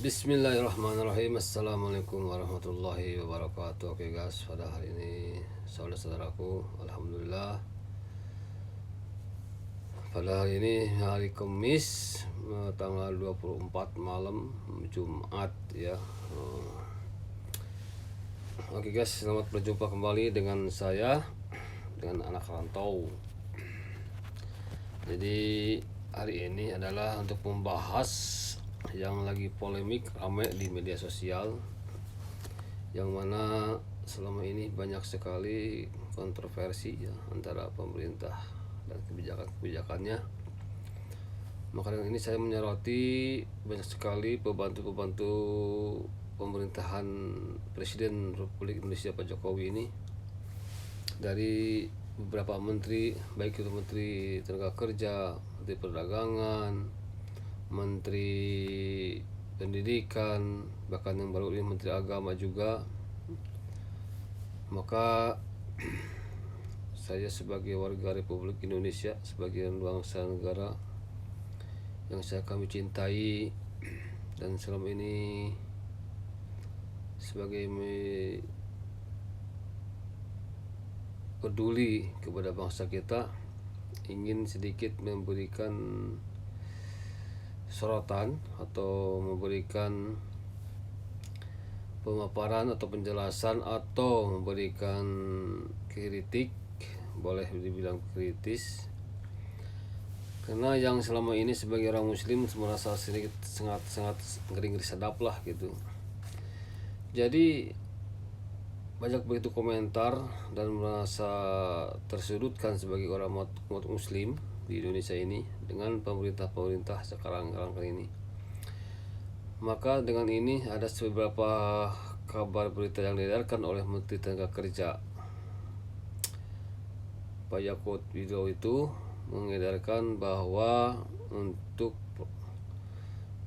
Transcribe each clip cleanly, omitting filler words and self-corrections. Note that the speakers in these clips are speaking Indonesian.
Bismillahirrahmanirrahim. Assalamualaikum warahmatullahi wabarakatuh. Oke guys, pada hari ini saudara-saudaraku, alhamdulillah pada hari ini hari Kamis tanggal 24 malam Jumat ya. Oke guys, selamat berjumpa kembali dengan saya, dengan anak rantau. Jadi hari ini adalah untuk membahas yang lagi polemik ramai di media sosial, yang mana selama ini banyak sekali kontroversi ya antara pemerintah dan kebijakan-kebijakannya. Maka dengan ini saya menyoroti banyak sekali pembantu-pembantu pemerintahan Presiden Republik Indonesia Pak Jokowi ini, dari beberapa menteri, baik itu Menteri Tenaga Kerja, Menteri Perdagangan, Menteri Pendidikan, bahkan yang baru ini Menteri Agama juga. Maka saya sebagai warga Republik Indonesia, sebagai bangsa negara yang kami cintai, dan selama ini sebagai peduli kepada bangsa kita, ingin sedikit memberikan sorotan atau memberikan pemaparan atau penjelasan atau memberikan kritik, boleh dibilang kritis, karena yang selama ini sebagai orang muslim merasa sedikit sangat ngeri-ngeri sedap lah gitu. Jadi banyak begitu komentar dan merasa tersudutkan sebagai orang umat muslim di Indonesia ini dengan pemerintah sekarang ini. Maka dengan ini ada beberapa kabar berita yang diedarkan oleh Menteri Tenaga Kerja Pak Yakut Widodo itu mengedarkan bahwa untuk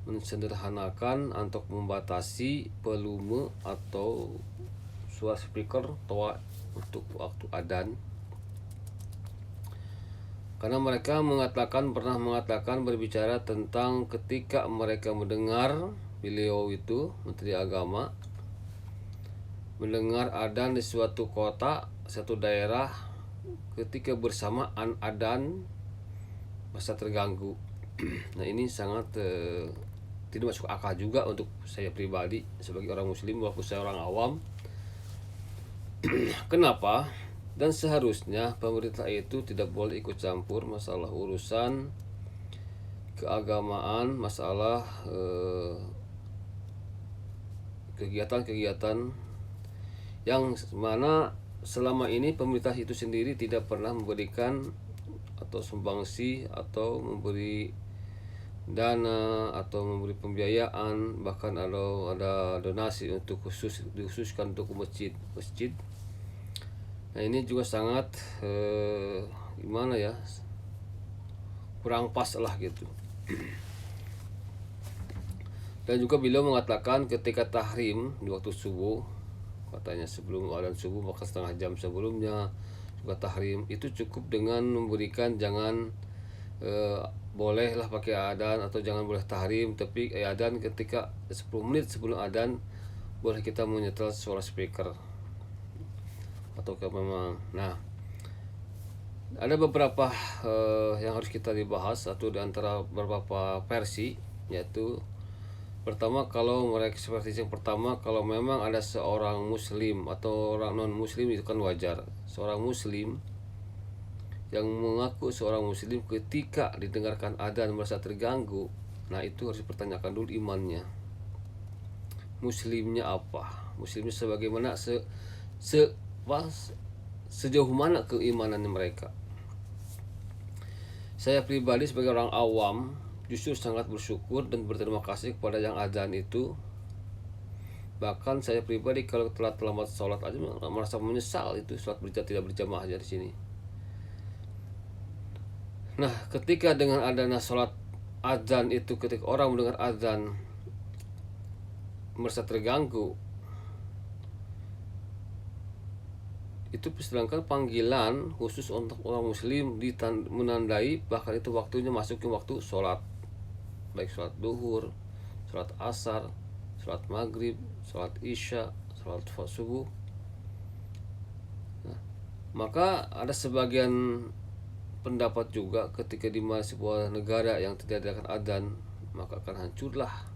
mensederhanakan untuk membatasi volume atau suara speaker toa untuk waktu adzan, karena mereka pernah mengatakan berbicara tentang ketika mereka mendengar beliau itu Menteri Agama mendengar adzan di suatu kota, satu daerah, ketika bersamaan adzan merasa terganggu. Nah ini sangat tidak masuk akal juga untuk saya pribadi sebagai orang muslim, walaupun saya orang awam. Kenapa? Dan seharusnya pemerintah itu tidak boleh ikut campur masalah urusan keagamaan, masalah kegiatan-kegiatan yang mana selama ini pemerintah itu sendiri tidak pernah memberikan atau sumbangsi atau memberi dana atau memberi pembiayaan, bahkan ada donasi untuk dikhususkan untuk masjid. Nah ini juga sangat gimana ya, kurang pas lah gitu. Dan juga beliau mengatakan ketika tahrim di waktu subuh, katanya sebelum adzan subuh maka setengah jam sebelumnya juga tahrim, itu cukup dengan memberikan jangan bolehlah pakai adzan atau jangan boleh tahrim, tapi adzan ketika 10 menit sebelum adzan boleh kita menyetel suara speaker atau memang. Nah ada beberapa yang harus kita dibahas, atau di antara beberapa versi, yaitu pertama, kalau mereka seperti yang pertama, kalau memang ada seorang muslim atau orang non muslim itu kan wajar. Seorang muslim yang mengaku seorang muslim ketika didengarkan adzan merasa terganggu, nah itu harus dipertanyakan dulu imannya. Muslimnya apa? Muslimnya sebagaimana sejauh mana keimanannya mereka. Saya pribadi sebagai orang awam justru sangat bersyukur dan berterima kasih kepada yang adzan itu. Bahkan saya pribadi kalau telah terlambat sholat aja merasa menyesal itu sholat tidak berjamaah aja di sini. Nah ketika dengan adanya sholat adzan itu, ketika orang mendengar adzan merasa terganggu, itu sedangkan panggilan khusus untuk orang muslim menandai bahkan itu waktunya masukin waktu sholat, baik sholat duhur, sholat asar, sholat maghrib, sholat isya, sholat subuh. Nah, maka ada sebagian pendapat juga ketika di sebuah negara yang tidak ada adzan, maka akan hancurlah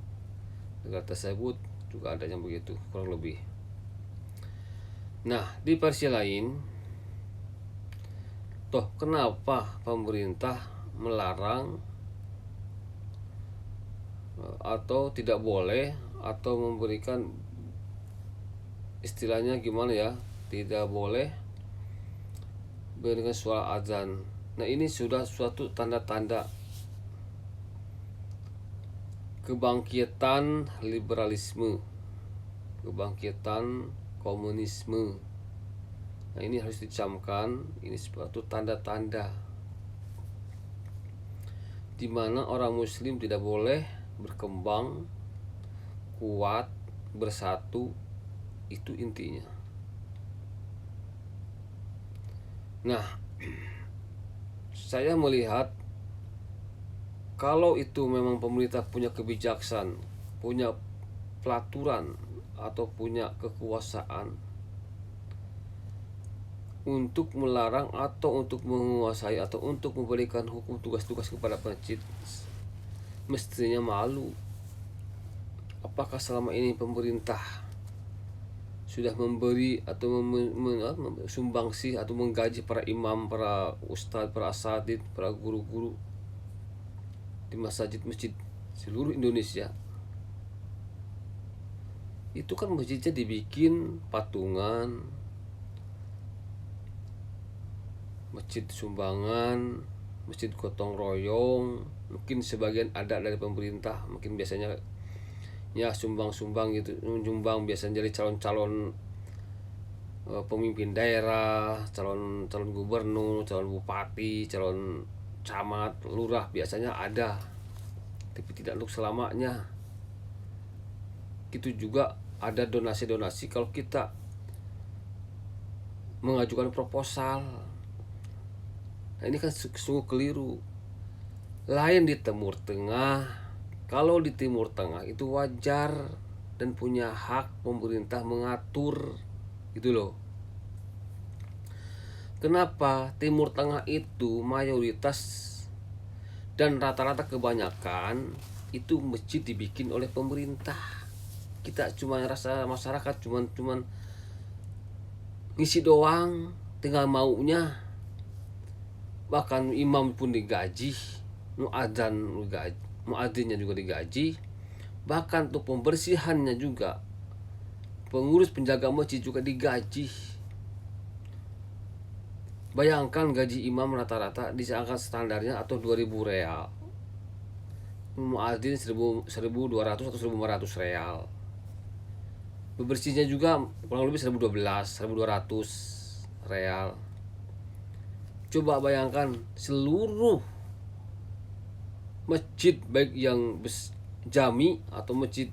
negara tersebut, juga ada yang begitu kurang lebih. Nah, di versi lain, toh kenapa pemerintah melarang atau tidak boleh atau memberikan istilahnya gimana ya, tidak boleh dengan suara azan. Nah, ini sudah suatu tanda-tanda kebangkitan liberalisme, kebangkitan komunisme. Nah, ini harus dicamkan, ini suatu tanda-tanda di mana orang muslim tidak boleh berkembang, kuat, bersatu, itu intinya. Nah, saya melihat kalau itu memang pemerintah punya kebijaksanaan, punya pelaturan atau punya kekuasaan untuk melarang atau untuk menguasai atau untuk memberikan hukum tugas-tugas kepada masjid, mestinya malu. Apakah selama ini pemerintah sudah memberi atau sumbangsi atau menggaji para imam, para ustadz, para asatidz, para guru-guru di masjid-masjid seluruh Indonesia? Itu kan masjidnya dibikin patungan, masjid sumbangan, masjid gotong royong. Mungkin sebagian ada dari pemerintah, mungkin biasanya ya sumbang-sumbang gitu, menyumbang biasanya jadi calon-calon pemimpin daerah, calon gubernur, calon bupati, calon camat, lurah, biasanya ada, tapi tidak untuk selamanya. Itu juga ada donasi-donasi kalau kita mengajukan proposal. Nah, ini kan sungguh keliru. Lain di Timur Tengah. Kalau di Timur Tengah itu wajar dan punya hak pemerintah mengatur, gitu loh. Kenapa Timur Tengah itu mayoritas dan rata-rata kebanyakan itu masjid dibikin oleh pemerintah. Kita cuma rasa masyarakat cuman ngisi doang, tinggal maunya. Bahkan imam pun digaji, muadzinnya juga digaji, bahkan untuk pembersihannya juga, pengurus penjaga masjid juga digaji. Bayangkan gaji imam rata-rata di angka standarnya atau 2.000 real, muadzin 1.200 atau 1.500 real. Bebersihnya juga kurang lebih 1.012, 1.200 real. Coba bayangkan seluruh masjid, baik yang jami atau masjid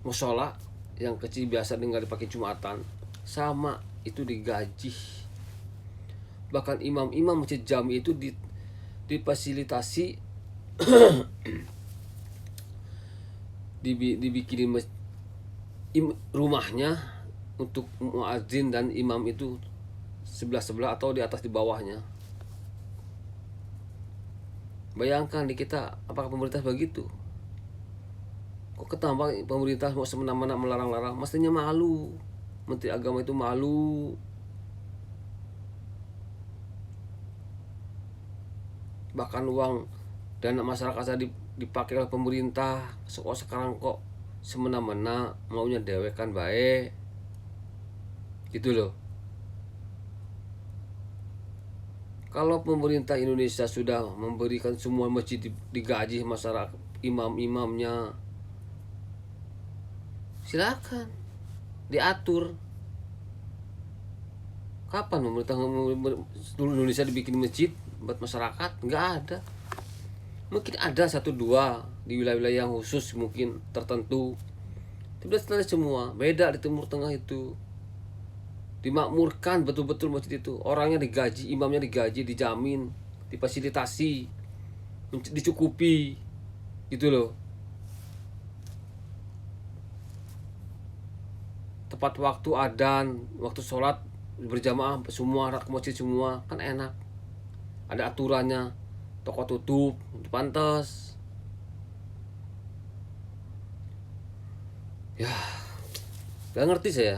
musola yang kecil biasa dengan dipakai Jumatan, sama itu digaji. Bahkan imam-imam masjid jami itu difasilitasi dibikinin rumahnya untuk muadzin dan imam itu sebelah-sebelah atau di atas di bawahnya. Bayangkan di kita, apakah pemerintah begitu? Kok ketambah pemerintah mau semena-mena melarang-larang? Mestinya malu. Menteri Agama itu malu. Bahkan uang dana masyarakat dipakai oleh pemerintah. Sekarang kok semena-mena maunya dewekan baik, gitu loh. Kalau pemerintah Indonesia sudah memberikan semua masjid digaji masyarakat, imam-imamnya, silakan diatur. Kapan pemerintah seluruh Indonesia dibikin masjid buat masyarakat? Nggak ada. Mungkin ada 1-2 di wilayah-wilayah yang khusus mungkin tertentu. Tidak semua. Beda di Timur Tengah itu. Dimakmurkan betul-betul masjid itu. Orangnya digaji, imamnya digaji, dijamin, difasilitasi, dicukupi. Gitu loh. tepat waktu adzan, waktu sholat berjamaah semua ke masjid semua, kan enak. Ada aturannya, toko tutup, itu pantas. Ya, gak ngerti saya.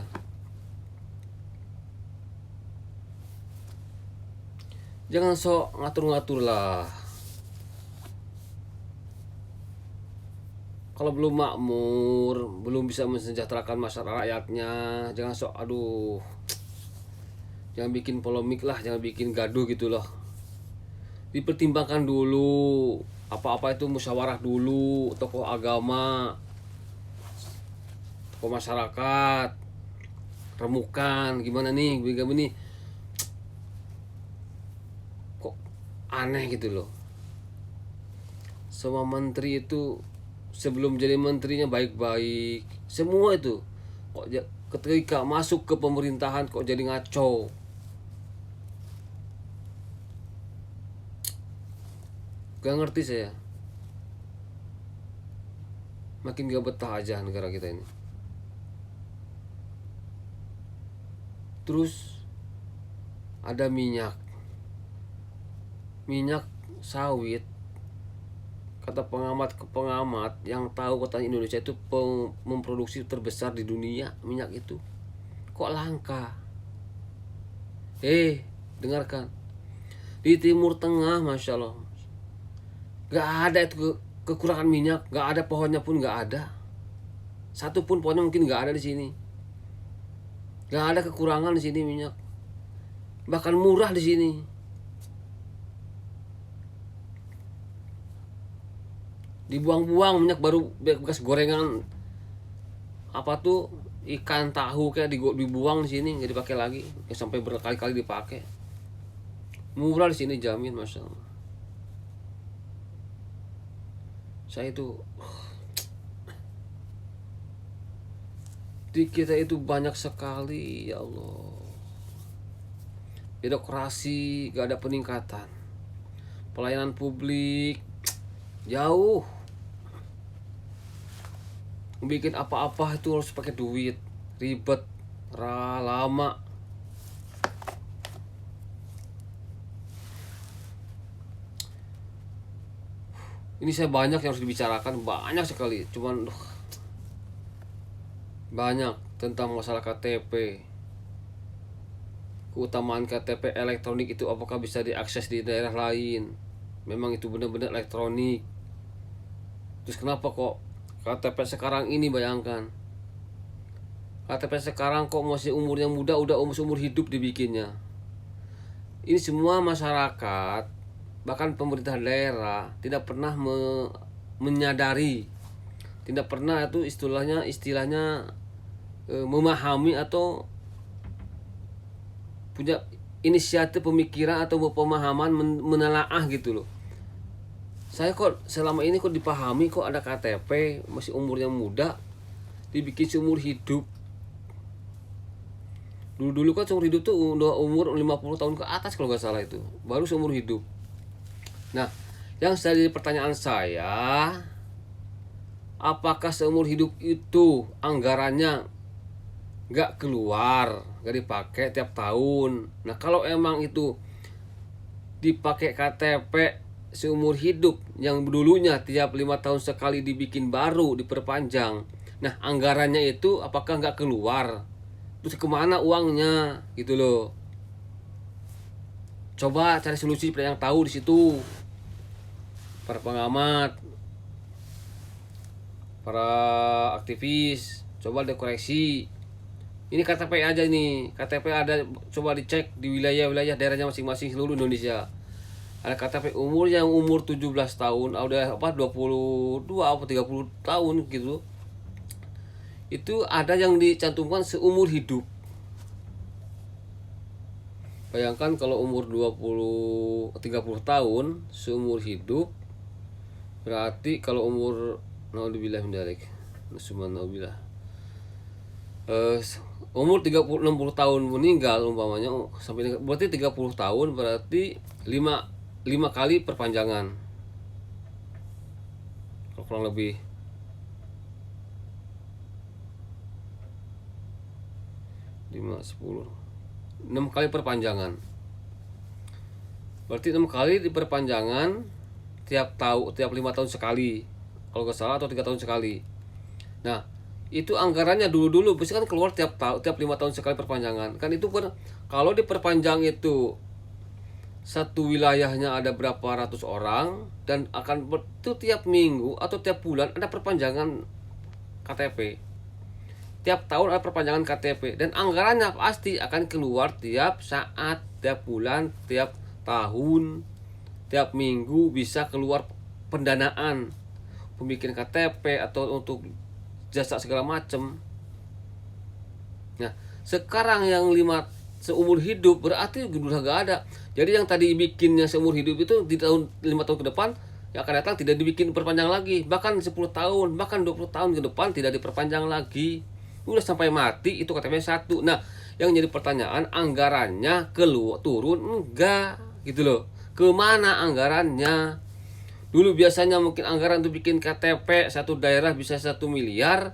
Jangan sok ngatur-ngatur lah. Kalau belum makmur, belum bisa mensejahterakan masyarakat rakyatnya, jangan sok aduh. Jangan bikin polemik lah, jangan bikin gaduh gitu loh. Dipertimbangkan dulu, apa-apa itu musyawarah dulu, tokoh agama, tokoh masyarakat, remukan, gimana nih, begini kok aneh gitu loh. Semua menteri itu sebelum jadi menterinya baik-baik, semua itu kok ketika masuk ke pemerintahan kok jadi ngaco. Gak ngerti saya. Makin gak betah aja negara kita ini. Terus ada minyak sawit. Kata pengamat yang tahu kota Indonesia itu memproduksi terbesar di dunia minyak itu. Kok langka? Dengarkan. Di Timur Tengah, Masya Allah, gak ada itu kekurangan minyak, gak ada pohonnya pun gak ada. Satu pun pohonnya mungkin gak ada di sini. Gak ada kekurangan di sini minyak. Bahkan murah di sini. Dibuang-buang minyak baru bekas gorengan apa tuh ikan tahu kayak dibuang di sini, nggak dipakai lagi, sampai berkali-kali dipakai. Murah di sini jamin, Masya Allah. Saya itu di kita itu banyak sekali, ya Allah, birokrasi, gak ada peningkatan. Pelayanan publik jauh. Bikin apa-apa itu harus pakai duit, ribet, lama. Ini saya banyak yang harus dibicarakan, banyak sekali. Cuman banyak tentang masalah KTP. Keutamaan KTP elektronik itu apakah bisa diakses di daerah lain? Memang itu benar-benar elektronik. Terus kenapa kok KTP sekarang ini, bayangkan, KTP sekarang kok masih umurnya muda, udah umur hidup dibikinnya. Ini semua masyarakat, bahkan pemerintah daerah tidak pernah menyadari, tidak pernah itu istilahnya memahami atau punya inisiatif pemikiran atau pemahaman menelaah gitu loh. Saya kok selama ini kok dipahami kok ada KTP masih umurnya muda dibikin seumur hidup. Dulu kan seumur hidup tuh udah umur 50 tahun ke atas kalau nggak salah, itu baru seumur hidup. Nah, yang jadi pertanyaan saya, apakah seumur hidup itu anggarannya nggak keluar, nggak dipakai tiap tahun? Nah, kalau emang itu dipakai KTP seumur hidup yang dulunya tiap 5 tahun sekali dibikin baru, diperpanjang, nah anggarannya itu apakah nggak keluar? Terus kemana uangnya gitu loh? Coba cari solusi pada yang tahu di situ, para pengamat, para aktivis, coba dikoreksi. Ini KTP aja nih, KTP ada, coba dicek di wilayah-wilayah daerahnya masing-masing seluruh Indonesia. Ada KTP umur yang umur 17 tahun, udah 22 atau 30 tahun gitu. Itu ada yang dicantumkan seumur hidup. Bayangkan kalau umur 30 tahun seumur hidup, berarti kalau umur naudzubillah min dzalik, naudzubillah, umur 60 tahun meninggal umpamanya, sampai berarti 30 tahun, berarti 5 kali perpanjangan. Kurang lebih 5, 10, 6 kali perpanjangan. Berarti 6 kali diperpanjangan tiap 5 tahun sekali, kalau nggak salah, atau 3 tahun sekali. Nah, itu anggarannya dulu biasanya kan keluar tiap 5 tahun sekali perpanjangan. Kan itu kalau diperpanjang itu satu wilayahnya ada berapa ratus orang, dan akan itu tiap minggu atau tiap bulan ada perpanjangan KTP. Tiap tahun ada perpanjangan KTP, dan anggarannya pasti akan keluar tiap saat, tiap bulan, tiap tahun, tiap minggu bisa keluar pendanaan pembikin KTP atau untuk jasa segala macam. Nah, sekarang yang 5 seumur hidup berarti udah gak ada. Jadi yang tadi bikinnya seumur hidup itu di tahun 5 tahun ke depan yang akan datang tidak dibikin perpanjang lagi, bahkan 10 tahun, bahkan 20 tahun ke depan tidak diperpanjang lagi. Udah sampai mati itu KTP 1. Nah, yang jadi pertanyaan, anggarannya turun enggak gitu loh. Kemana anggarannya? Dulu biasanya mungkin anggaran untuk bikin KTP satu daerah bisa 1 miliar.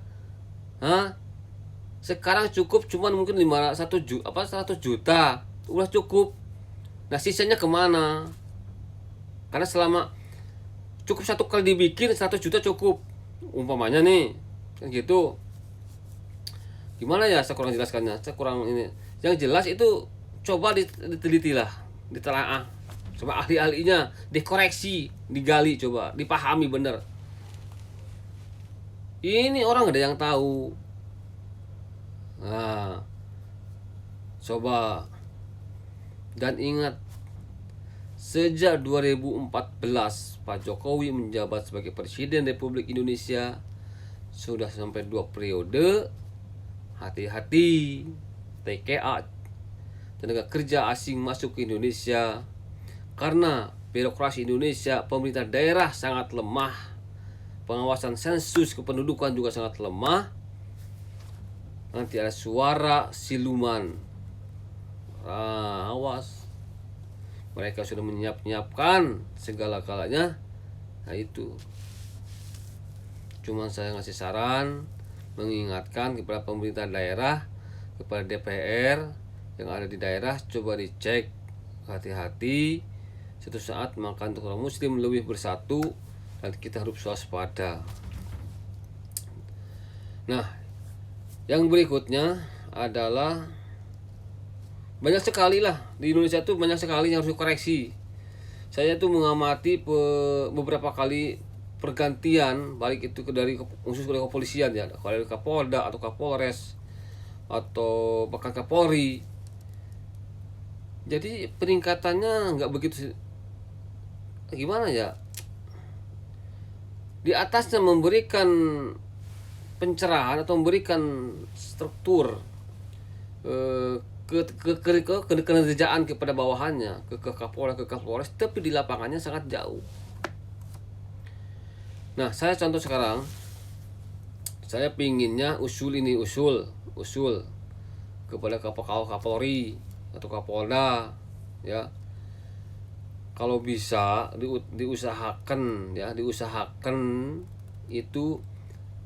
Sekarang cukup cuman mungkin 100 juta. Udah cukup. Nah, sisanya kemana? Karena selama cukup 1 kali dibikin 100 juta cukup. Umpamanya nih, kan gitu. Gimana ya saya kurang jelaskannya? Saya kurang ini. Yang jelas itu coba diteliti lah, ditelaah. Coba ahli-ahlinya dikoreksi, digali, coba dipahami bener. Ini orang ada yang tahu. Nah, coba. Dan ingat, sejak 2014 Pak Jokowi menjabat sebagai Presiden Republik Indonesia, sudah sampai 2 periode. Hati-hati, TKA, tenaga kerja asing masuk ke Indonesia, karena birokrasi Indonesia, pemerintah daerah sangat lemah, pengawasan sensus kependudukan juga sangat lemah. Nanti ada suara siluman. Awas, mereka sudah menyiapkan segala-galanya. Nah itu, cuman saya ngasih saran, mengingatkan kepada pemerintah daerah, kepada DPR yang ada di daerah, coba dicek, hati-hati. Suatu saat maka untuk orang muslim lebih bersatu, dan kita harus waspada. Nah, yang berikutnya adalah banyak sekali lah di Indonesia tuh, banyak sekali yang harus dikoreksi. Saya tuh mengamati beberapa kali pergantian, baik itu dari khusus dari kepolisian ya, kalau dari Kapolda atau Kapolres atau bahkan Kapolri. Jadi peningkatannya nggak begitu, gimana ya, di atasnya memberikan pencerahan atau memberikan struktur kerjaan kepada bawahannya, ke Kapolda, ke Kapolres, tapi di lapangannya sangat jauh. Nah, saya contoh sekarang, saya pinginnya usul kepada Kapolri atau Kapolda ya, kalau bisa diusahakan itu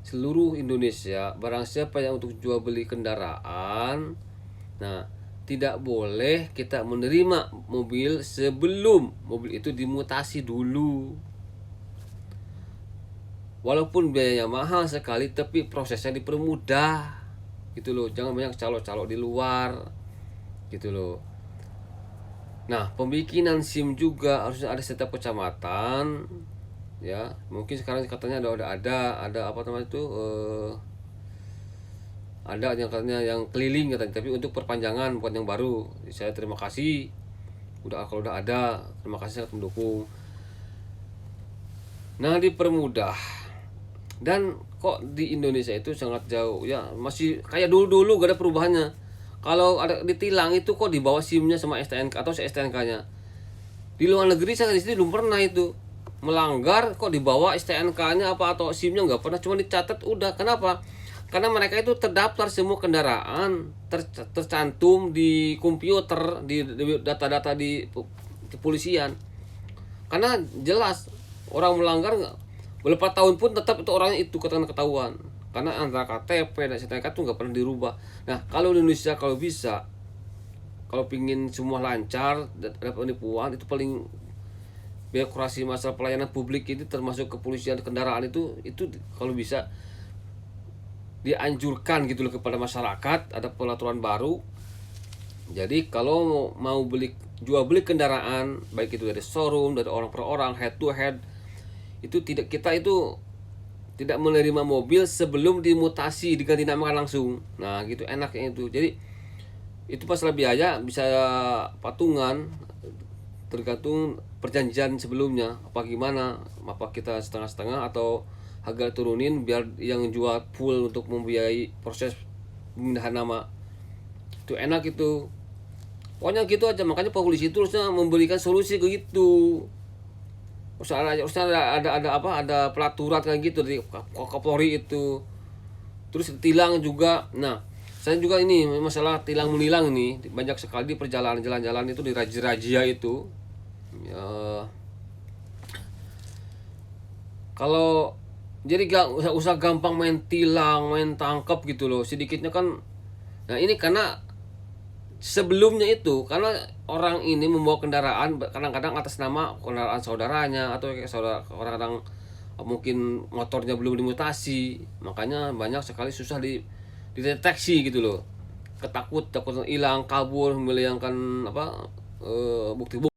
seluruh Indonesia, barang siapa yang untuk jual beli kendaraan, nah tidak boleh kita menerima mobil sebelum mobil itu dimutasi dulu. Walaupun biayanya mahal sekali, tapi prosesnya dipermudah gitu loh. Jangan banyak calo-calo di luar gitu loh. Nah, pembikinan SIM juga harusnya ada setiap kecamatan ya. Mungkin sekarang katanya ada apa namanya itu, ada yang katanya yang keliling katanya, tapi untuk perpanjangan bukan yang baru. Saya terima kasih kalau udah ada, terima kasih, sangat mendukung. Nah, dipermudah. Dan kok di Indonesia itu sangat jauh ya, masih kayak dulu gak ada perubahannya. Kalau ada ditilang itu kok dibawa SIM-nya sama STNK atau STNK-nya. Di luar negeri saya di sini belum pernah itu melanggar kok dibawa STNK-nya apa atau SIM-nya, nggak pernah, cuma dicatat udah. Kenapa? Karena mereka itu terdaftar semua kendaraan, tercantum di komputer, di data-data di kepolisian. Karena jelas orang melanggar nggak, berapa tahun pun tetap itu orangnya itu ketahuan. karena antara KTP dan STNK tuh nggak pernah dirubah. Nah kalau di Indonesia kalau bisa, kalau pingin semua lancar dan ada penipuan, itu paling birokrasi masalah pelayanan publik itu termasuk kepolisian kendaraan itu kalau bisa dianjurkan gitu loh kepada masyarakat, ada peraturan baru. Jadi kalau mau jual beli kendaraan, baik itu dari showroom, dari orang per orang, head to head, itu kita itu tidak menerima mobil sebelum dimutasi, diganti nama langsung. Nah gitu enaknya itu. Jadi itu masalah biaya bisa patungan, tergantung perjanjian sebelumnya apa gimana, apa kita setengah-setengah atau harga turunin biar yang jual full untuk membiayai proses pemindahan nama. Itu enak itu, pokoknya gitu aja. Makanya polisi itu harusnya memberikan solusi ke gitu. Harusnya ada pelaturan kayak gitu dari Kapolri itu. Terus tilang juga. Nah saya juga ini masalah tilang menilang ini banyak sekali di perjalanan jalan-jalan itu, di razia itu ya. Kalau jadi gak usah gampang main tilang, main tangkap gitu loh, sedikitnya kan. Nah ini karena sebelumnya itu karena orang ini membawa kendaraan kadang-kadang atas nama kendaraan saudaranya, atau kayak saudara orang-orang mungkin motornya belum dimutasi, makanya banyak sekali susah dideteksi gitu loh. Takut hilang, kabur, menghilangkan bukti-bukti